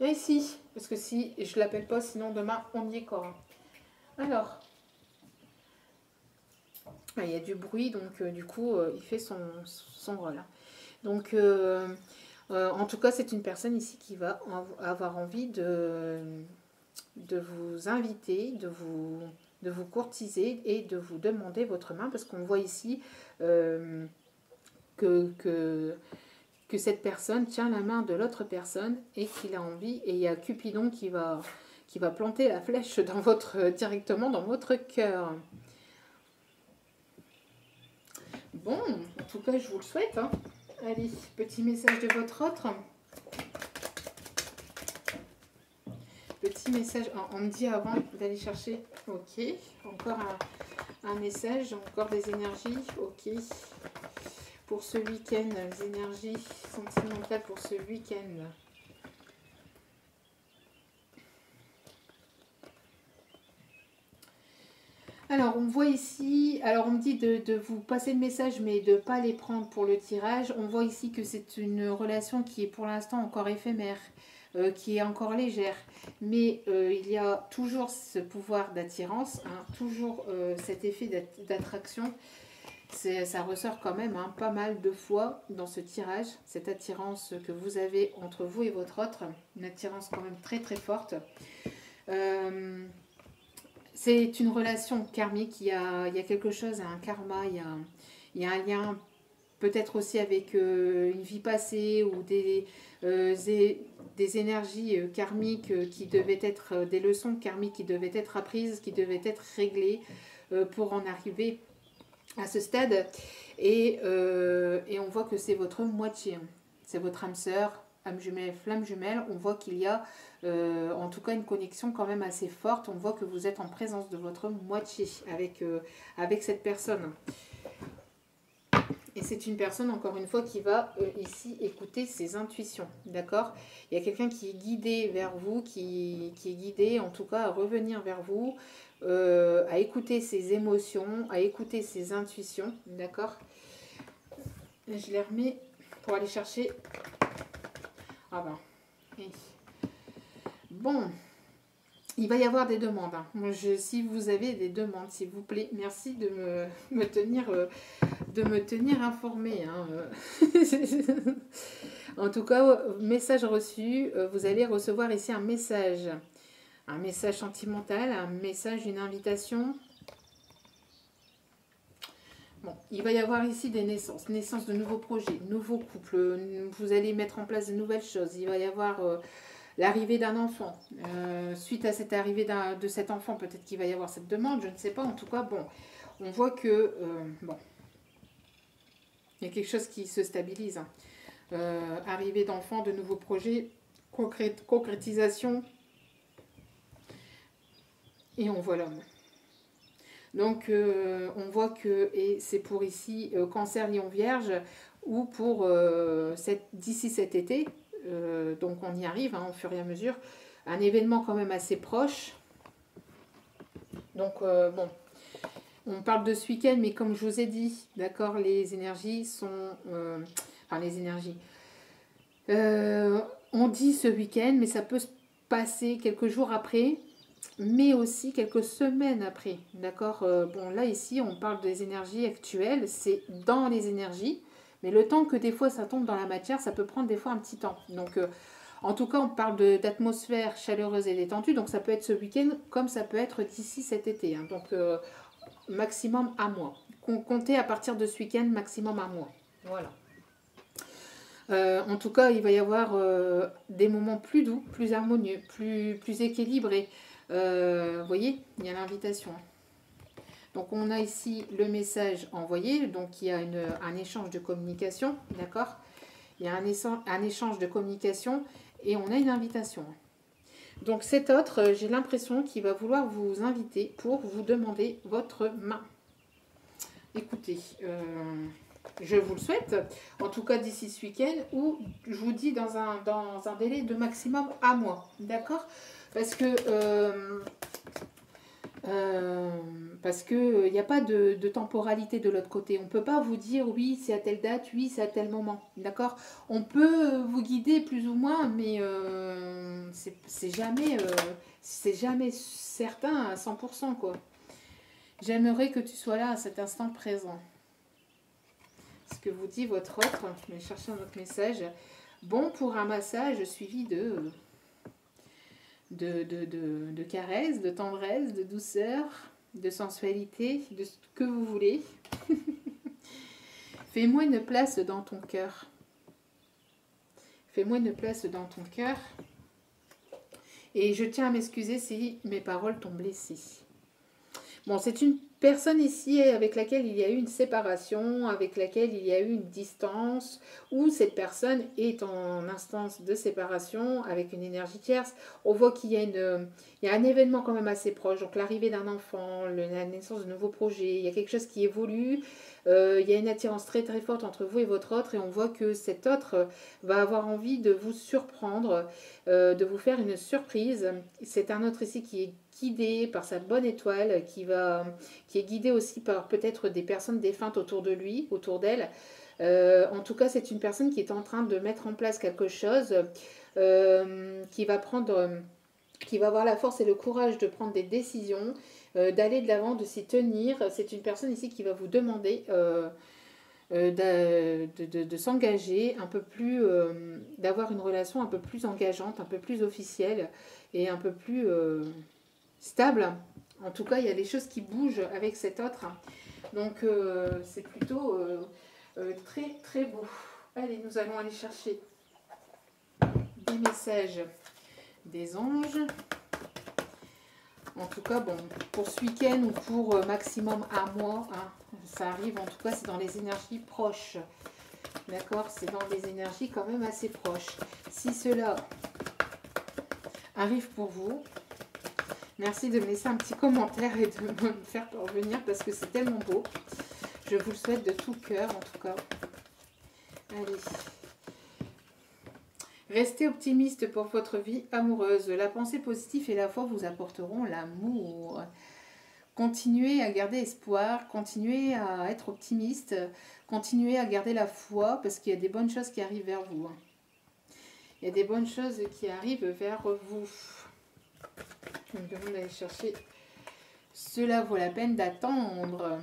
Et ici, parce que si je ne l'appelle pas, sinon demain on y est encore. Alors, il y a du bruit, donc du coup, il fait son rôle. Donc, en tout cas, c'est une personne ici qui va avoir envie de de vous inviter, de vous courtiser et de vous demander votre main, parce qu'on voit ici que, que cette personne tient la main de l'autre personne et qu'il a envie, et il y a Cupidon qui va planter la flèche dans directement dans votre cœur. Bon, en tout cas, je vous le souhaite. Hein. Allez, petit message de votre autre. Petit message, on me dit avant d'aller chercher. Ok, encore un message, encore des énergies. Ok, pour ce week-end, les énergies sentimentales pour ce week-end. Alors, on voit ici, alors on me dit de vous passer le message, mais de ne pas les prendre pour le tirage. On voit ici que c'est une relation qui est pour l'instant encore éphémère, qui est encore légère. Mais il y a toujours ce pouvoir d'attirance, hein, toujours cet effet d'attraction. Ça ressort quand même hein, pas mal de fois dans ce tirage, cette attirance que vous avez entre vous et votre autre, une attirance quand même très très forte. C'est une relation karmique, il y a quelque chose, un karma, il y a un lien peut-être aussi avec une vie passée ou des énergies karmiques qui devaient être, des leçons karmiques qui devaient être apprises, qui devaient être réglées pour en arriver à ce stade. Et on voit que c'est votre moitié, c'est votre âme sœur, âme jumelle, flamme jumelle. On voit qu'il y a en tout cas une connexion quand même assez forte. On voit que vous êtes en présence de votre moitié avec cette personne. Et c'est une personne, encore une fois, qui va ici écouter ses intuitions. D'accord? Il y a quelqu'un qui est guidé vers vous, qui est guidé en tout cas à revenir vers vous, à écouter ses émotions, à écouter ses intuitions. D'accord? Je les remets pour aller chercher. Ah ben. Bon. Il va y avoir des demandes. Hein. Si vous avez des demandes, s'il vous plaît, merci de me tenir informée. Hein. En tout cas, message reçu, vous allez recevoir ici un message sentimental, un message, une invitation. Bon, il va y avoir ici des naissances de nouveaux projets, nouveaux couples. Vous allez mettre en place de nouvelles choses. Il va y avoir l'arrivée d'un enfant. Suite à cette arrivée de cet enfant, peut-être qu'il va y avoir cette demande, je ne sais pas. En tout cas, bon, on voit que bon, il y a quelque chose qui se stabilise. Hein. Arrivée d'enfants, de nouveaux projets, concrétisation. Et on voit l'homme. Donc, on voit que, et c'est pour ici, Cancer, Lion, Vierge, ou pour d'ici cet été, donc on y arrive hein, au fur et à mesure, un événement quand même assez proche. Donc, bon, on parle de ce week-end, mais comme je vous ai dit, d'accord, les énergies sont... enfin, les énergies... on dit ce week-end, mais ça peut se passer quelques jours après, mais aussi quelques semaines après, d'accord. Bon, là, ici, on parle des énergies actuelles, c'est dans les énergies, mais le temps que des fois ça tombe dans la matière, ça peut prendre des fois un petit temps. Donc, en tout cas, on parle d'atmosphère chaleureuse et détendue, donc ça peut être ce week-end, comme ça peut être d'ici cet été. Hein. Donc, maximum un mois. Comptez à partir de ce week-end, maximum un mois. Voilà. En tout cas, il va y avoir des moments plus doux, plus harmonieux, plus équilibrés. Vous voyez, il y a l'invitation. Donc, on a ici le message envoyé. Donc, il y a un échange de communication. D'accord? Il y a un échange de communication et on a une invitation. Donc, cet autre, j'ai l'impression qu'il va vouloir vous inviter pour vous demander votre main. Écoutez, je vous le souhaite, en tout cas d'ici ce week-end, ou je vous dis dans un délai de maximum un mois, d'accord? Parce que il n'y a pas de temporalité de l'autre côté. On ne peut pas vous dire oui, c'est à telle date, oui, c'est à tel moment, d'accord? On peut vous guider plus ou moins, mais c'est jamais certain à 100%, quoi. J'aimerais que tu sois là à cet instant présent. Ce que vous dit votre autre, je vais chercher un autre message. Bon pour un massage suivi de de caresses, de tendresse, de douceur, de sensualité, de ce que vous voulez. Fais-moi une place dans ton cœur. Fais-moi une place dans ton cœur. Et je tiens à m'excuser si mes paroles t'ont blessé. Bon, c'est une personne ici avec laquelle il y a eu une séparation, avec laquelle il y a eu une distance, ou cette personne est en instance de séparation avec une énergie tierce. On voit qu'il y a un événement quand même assez proche, donc l'arrivée d'un enfant, la naissance de nouveaux projets, il y a quelque chose qui évolue, il y a une attirance très très forte entre vous et votre autre, et on voit que cet autre va avoir envie de vous surprendre, de vous faire une surprise. C'est un autre ici qui est guidé par sa bonne étoile, qui est guidé aussi par peut-être des personnes défuntes autour de lui, autour d'elle. En tout cas, c'est une personne qui est en train de mettre en place quelque chose, qui va avoir la force et le courage de prendre des décisions, d'aller de l'avant, de s'y tenir. C'est une personne ici qui va vous demander de s'engager un peu plus, d'avoir une relation un peu plus engageante, un peu plus officielle et un peu plus stable. En tout cas, il y a des choses qui bougent avec cet autre. Donc, c'est plutôt très, très beau. Allez, nous allons aller chercher des messages des anges. En tout cas, bon, pour ce week-end ou pour maximum un mois, hein, ça arrive, en tout cas, c'est dans les énergies proches. D'accord? C'est dans les énergies quand même assez proches. Si cela arrive pour vous, merci de me laisser un petit commentaire et de me faire parvenir parce que c'est tellement beau. Je vous le souhaite de tout cœur, en tout cas. Allez. Restez optimiste pour votre vie amoureuse. La pensée positive et la foi vous apporteront l'amour. Continuez à garder espoir, continuez à être optimiste, continuez à garder la foi parce qu'il y a des bonnes choses qui arrivent vers vous. Il y a des bonnes choses qui arrivent vers vous. Je me demande d'aller chercher. Cela vaut la peine d'attendre.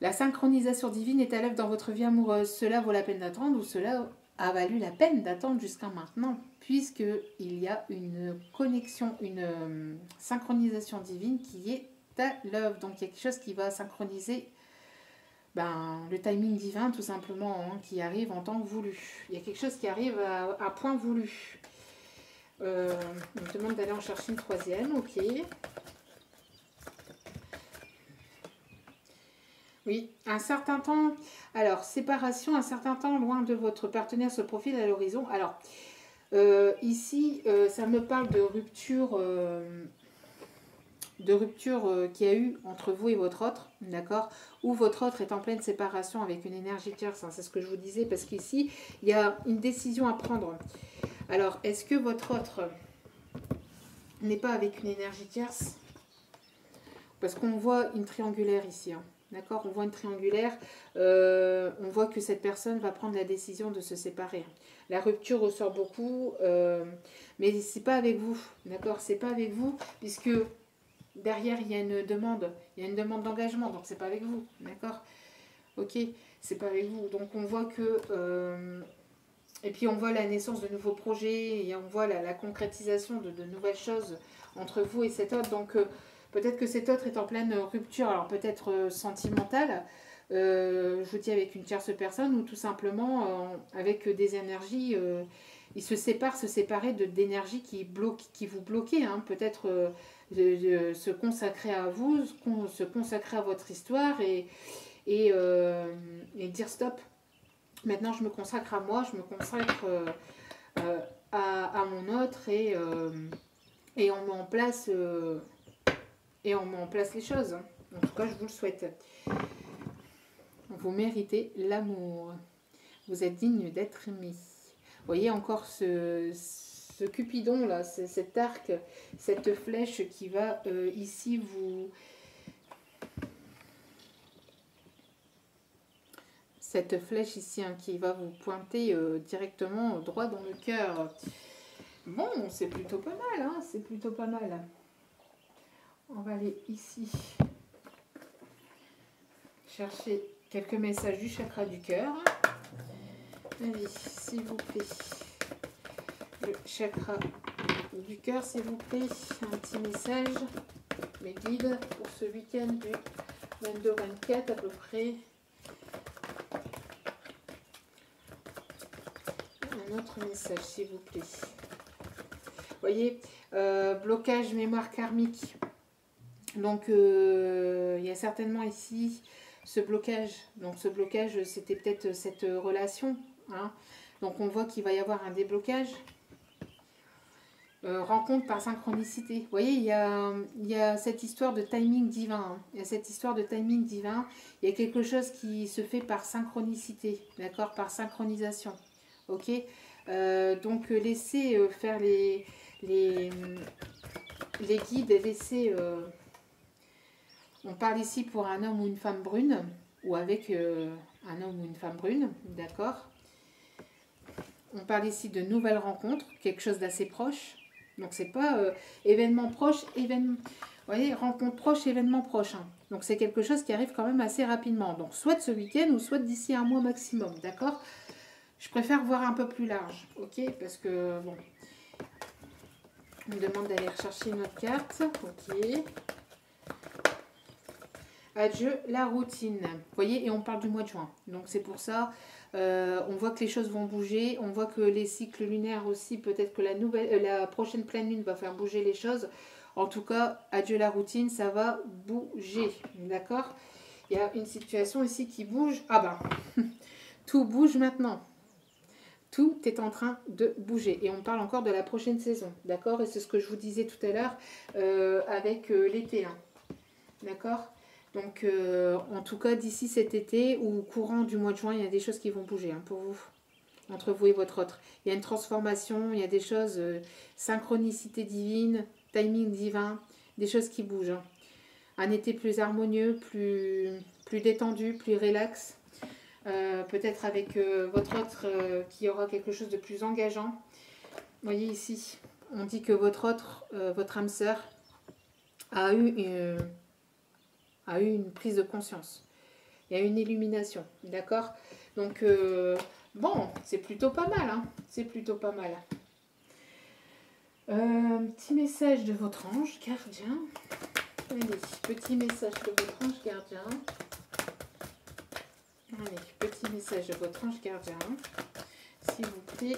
La synchronisation divine est à l'œuvre dans votre vie amoureuse. Cela vaut la peine d'attendre ou cela a valu la peine d'attendre jusqu'à maintenant, puisqu'il y a une connexion, une synchronisation divine qui est à l'œuvre. Donc il y a quelque chose qui va synchroniser le timing divin tout simplement, hein, qui arrive en temps voulu. Il y a quelque chose qui arrive à point voulu. On me demande d'aller en chercher une troisième, ok. Oui, un certain temps, alors séparation, un certain temps loin de votre partenaire se profile à l'horizon. Alors, ici, ça me parle de rupture qu'il y a eu entre vous et votre autre, d'accord? Ou votre autre est en pleine séparation avec une énergie tierce, hein, c'est ce que je vous disais, parce qu'ici, il y a une décision à prendre. Alors, est-ce que votre autre n'est pas avec une énergie tierce? Parce qu'on voit une triangulaire ici, hein. D'accord, on voit une triangulaire, on voit que cette personne va prendre la décision de se séparer. La rupture ressort beaucoup, mais c'est pas avec vous, d'accord, c'est pas avec vous, puisque derrière il y a une demande d'engagement, donc c'est pas avec vous, d'accord, ok, c'est pas avec vous, donc on voit que, et puis on voit la naissance de nouveaux projets, et on voit la concrétisation de nouvelles choses entre vous et cet autre, donc peut-être que cet autre est en pleine rupture, alors peut-être sentimentale, je vous dis avec une tierce personne, ou tout simplement avec des énergies, il se séparer d'énergies qui vous bloquaient, hein, peut-être se consacrer à vous, se consacrer à votre histoire et dire stop, maintenant je me consacre à moi, je me consacre à mon autre et on met en place... Et on met en place les choses. En tout cas, je vous le souhaite. Vous méritez l'amour. Vous êtes digne d'être aimé. Vous voyez encore ce Cupidon là, cet arc, cette flèche qui va ici vous... Cette flèche ici hein, qui va vous pointer directement droit dans le cœur. Bon, c'est plutôt pas mal, hein, c'est plutôt pas mal. On va aller ici chercher quelques messages du chakra du cœur. Allez, s'il vous plaît, le chakra du cœur, s'il vous plaît, un petit message, mes guides, pour ce week-end du 22-24 à peu près. Un autre message, s'il vous plaît. Vous voyez, blocage mémoire karmique. Donc, il y a certainement ici ce blocage. Donc, ce blocage, c'était peut-être cette relation. Hein. Donc, on voit qu'il va y avoir un déblocage. Rencontre par synchronicité. Vous voyez, il y a cette histoire de timing divin. Hein. Il y a cette histoire de timing divin. Il y a quelque chose qui se fait par synchronicité. D'accord? Par synchronisation. Ok? Donc, laissez faire les guides. Laissez... on parle ici pour un homme ou une femme brune. Ou avec un homme ou une femme brune. D'accord? On parle ici de nouvelles rencontres. Quelque chose d'assez proche. Donc, c'est pas événement proche, événement... Vous voyez, rencontre proche, événement proche. Hein. Donc, c'est quelque chose qui arrive quand même assez rapidement. Donc, soit ce week-end ou soit d'ici un mois maximum. D'accord? Je préfère voir un peu plus large. Ok? Parce que, bon... On me demande d'aller rechercher une autre carte. Ok. Adieu, la routine. Vous voyez, et on parle du mois de juin. Donc, c'est pour ça... on voit que les choses vont bouger, on voit que les cycles lunaires aussi, peut-être que la prochaine pleine lune va faire bouger les choses. En tout cas, adieu la routine, ça va bouger, d'accord? Il y a une situation ici qui bouge. Ah ben, tout bouge maintenant. Tout est en train de bouger. Et on parle encore de la prochaine saison, d'accord? Et c'est ce que je vous disais tout à l'heure avec l'été, hein, d'accord? Donc, en tout cas, d'ici cet été ou courant du mois de juin, il y a des choses qui vont bouger hein, pour vous, entre vous et votre autre. Il y a une transformation, il y a des choses, synchronicité divine, timing divin, des choses qui bougent. Hein. Un été plus harmonieux, plus détendu, plus relax. Peut-être avec votre autre qui aura quelque chose de plus engageant. Vous voyez ici, on dit que votre autre, votre âme sœur, a eu une prise de conscience. Il y a une illumination, d'accord? Donc, bon, c'est plutôt pas mal, hein? C'est plutôt pas mal. Petit message de votre ange gardien. Allez, petit message de votre ange gardien. Allez, petit message de votre ange gardien. S'il vous plaît.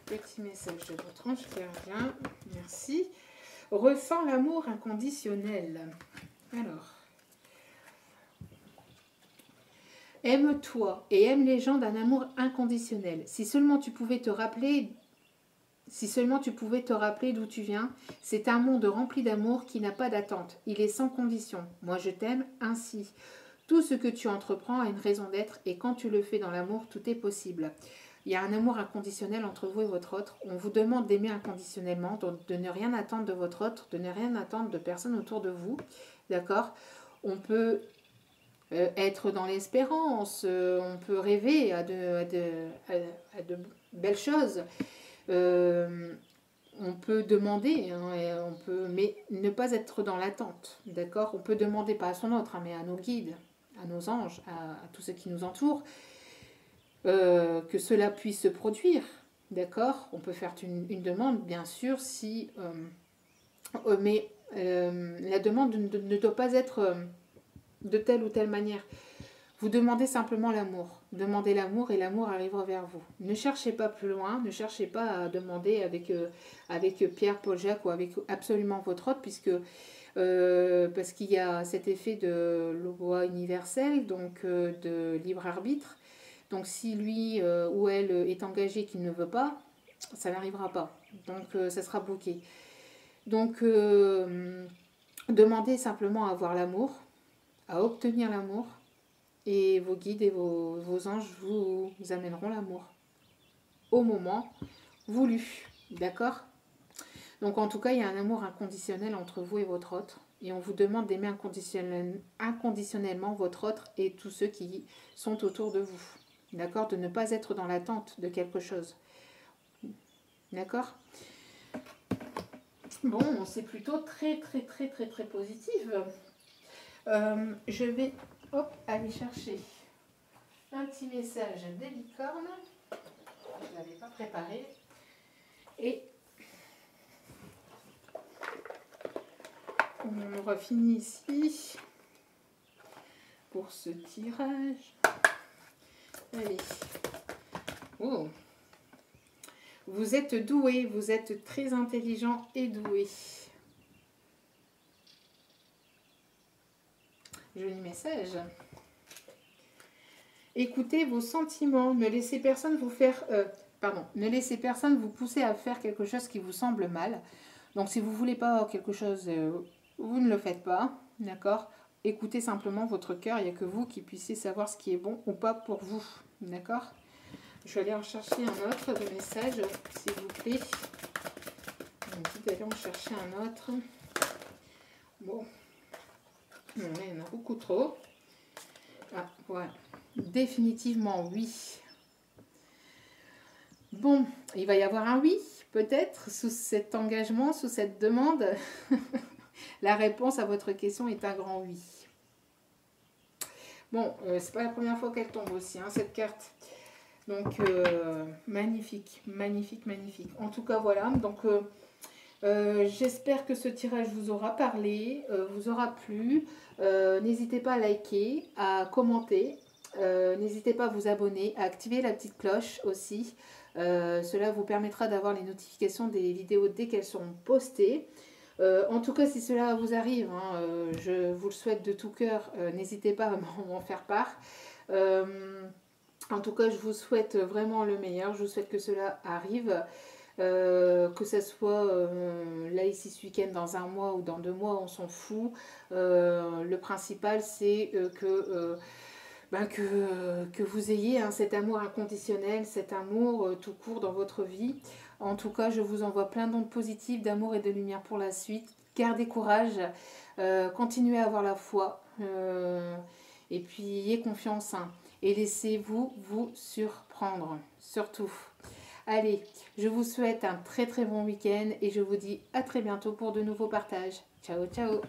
Petit message de votre ange gardien. Merci. Ressens l'amour inconditionnel. Alors. Aime-toi et aime les gens d'un amour inconditionnel. Si seulement tu pouvais te rappeler d'où tu viens, c'est un monde rempli d'amour qui n'a pas d'attente. Il est sans condition. Moi je t'aime ainsi. Tout ce que tu entreprends a une raison d'être et quand tu le fais dans l'amour, tout est possible. Il y a un amour inconditionnel entre vous et votre autre. On vous demande d'aimer inconditionnellement, de ne rien attendre de votre autre, de ne rien attendre de personne autour de vous. D'accord? On peut être dans l'espérance, on peut rêver à de belles choses. On peut demander, hein, mais ne pas être dans l'attente. D'accord? On peut demander pas à son autre, hein, mais à nos guides, à nos anges, à tous ceux qui nous entourent. Que cela puisse se produire, d'accord? On peut faire une demande, bien sûr, mais la demande ne doit pas être de telle ou telle manière. Vous demandez simplement l'amour. Demandez l'amour et l'amour arrivera vers vous. Ne cherchez pas plus loin, ne cherchez pas à demander avec Pierre, Paul, Jacques ou avec absolument votre autre, parce qu'il y a cet effet de loi universelle, donc de libre arbitre. Donc si lui ou elle est engagé qu'il ne veut pas, ça n'arrivera pas. Donc ça sera bloqué. Donc demandez simplement à avoir l'amour, à obtenir l'amour, et vos guides et vos anges vous amèneront l'amour au moment voulu. D'accord? Donc en tout cas, il y a un amour inconditionnel entre vous et votre autre. Et on vous demande d'aimer inconditionnellement votre autre et tous ceux qui sont autour de vous. D'accord? De ne pas être dans l'attente de quelque chose. D'accord? Bon, c'est plutôt très positif. Je vais aller chercher un petit message des licornes. Je ne l'avais pas préparé. Et on aura fini ici pour ce tirage. Allez. Oh. Vous êtes doué, vous êtes très intelligent et doué. Joli message. Écoutez vos sentiments, ne laissez personne vous faire... ne laissez personne vous pousser à faire quelque chose qui vous semble mal. Donc si vous ne voulez pas quelque chose, vous ne le faites pas, d'accord? Écoutez simplement votre cœur, il n'y a que vous qui puissiez savoir ce qui est bon ou pas pour vous, d'accord? Je vais aller en chercher un autre de message, s'il vous plaît. On me dit d'aller en chercher un autre. Bon. Il y en a beaucoup trop. Ah, voilà. Définitivement, oui. Bon, il va y avoir un oui, peut-être, sous cet engagement, sous cette demande. La réponse à votre question est un grand oui. Bon, c'est pas la première fois qu'elle tombe aussi, hein, cette carte. Donc, magnifique, magnifique, magnifique. En tout cas, voilà. Donc, j'espère que ce tirage vous aura parlé, vous aura plu. N'hésitez pas à liker, à commenter. N'hésitez pas à vous abonner, à activer la petite cloche aussi. Cela vous permettra d'avoir les notifications des vidéos dès qu'elles seront postées. En tout cas, si cela vous arrive, hein, je vous le souhaite de tout cœur, n'hésitez pas à m'en faire part. En tout cas, je vous souhaite vraiment le meilleur. Je vous souhaite que cela arrive. Que ce soit là ici ce week-end, dans un mois ou dans 2 mois, on s'en fout. Le principal, c'est que vous ayez cet amour inconditionnel, cet amour tout court dans votre vie. En tout cas, je vous envoie plein d'ondes positives, d'amour et de lumière pour la suite. Gardez courage, continuez à avoir la foi et puis ayez confiance, hein, et laissez-vous vous surprendre, surtout. Allez, je vous souhaite un très très bon week-end et je vous dis à très bientôt pour de nouveaux partages. Ciao, ciao!